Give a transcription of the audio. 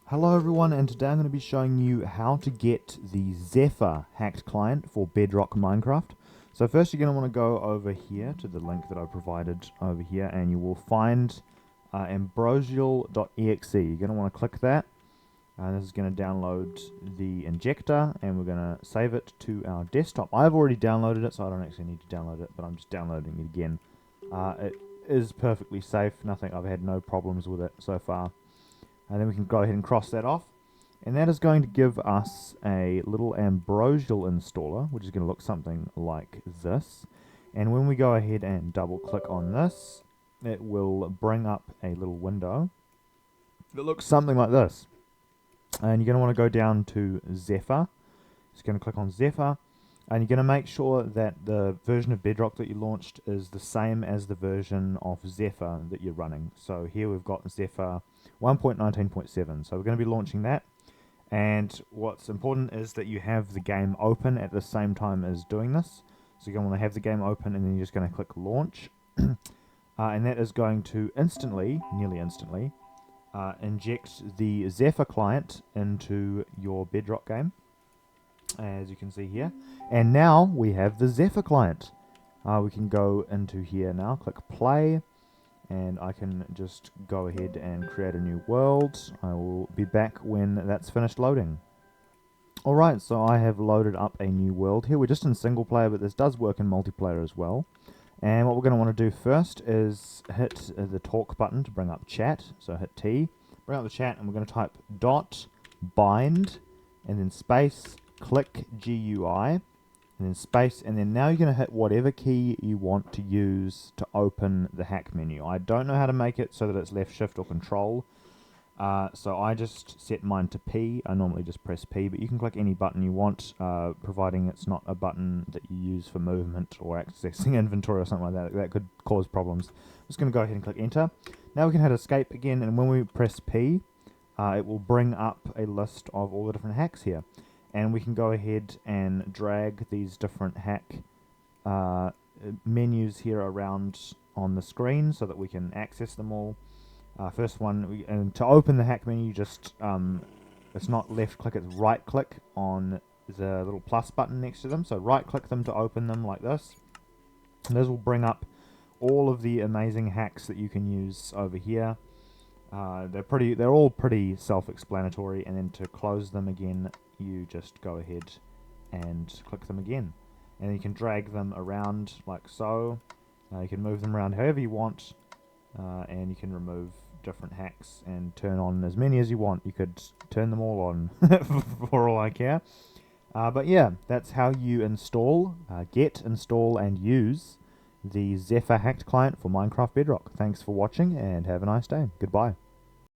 Hello everyone, and today I'm going to be showing you how to get the Zephyr hacked client for Bedrock Minecraft. So first you're going to want to go over here to the link that I provided over here, and you will find ambrosial.exe. You're going to want to click that, and this is going to download the injector, and we're going to save it to our desktop. I've already downloaded it, so I don't actually need to download it, but I'm just downloading it again. It is perfectly safe. I've had no problems with it so far. And then we can go ahead and cross that off. And that is going to give us a little ambrosial installer, which is going to look something like this. And when we go ahead and double click on this, it will bring up a little window that looks something like this. And you're going to want to go down to Zephyr. Just going to click on Zephyr. And you're going to make sure that the version of Bedrock that you launched is the same as the version of Zephyr that you're running. So here we've got Zephyr 1.19.7. So we're going to be launching that. And what's important is that you have the game open at the same time as doing this. So you're going to want to have the game open, and then you're just going to click launch. And that is going to nearly instantly, inject the Zephyr client into your Bedrock game, as you can see here. And now we have the Zephyr client. We can go into here now, click play, and I can just go ahead and create a new world. I will be back when that's finished loading. Alright, so I have loaded up a new world here. We're just in single player, but this does work in multiplayer as well. And what we're going to want to do first is hit the talk button to bring up chat. So hit T, bring up the chat, and we're going to type .bind, and then space, click GUI, and then space, and then now you're going to hit whatever key you want to use to open the hack menu. I don't know how to make it so that it's left shift or control, so I just set mine to P. I normally just press P, but you can click any button you want, providing it's not a button that you use for movement or accessing inventory or something like that. That could cause problems. I'm just going to go ahead and click enter. Now we can hit escape again, and when we press P, it will bring up a list of all the different hacks here. And we can go ahead and drag these different hack menus here around on the screen so that we can access them all. First one, and to open the hack menu, just it's not left click, it's right click on the little plus button next to them. So right click them to open them like this. And this will bring up all of the amazing hacks that you can use over here. They're all pretty self-explanatory, and then to close them again, you just go ahead and click them again, and you can drag them around like so. You can move them around however you want, and you can remove different hacks and turn on as many as you want. You could turn them all on for all I care. But yeah, that's how you install, install, and use the Zephyr hacked client for Minecraft Bedrock. Thanks for watching, and have a nice day. Goodbye.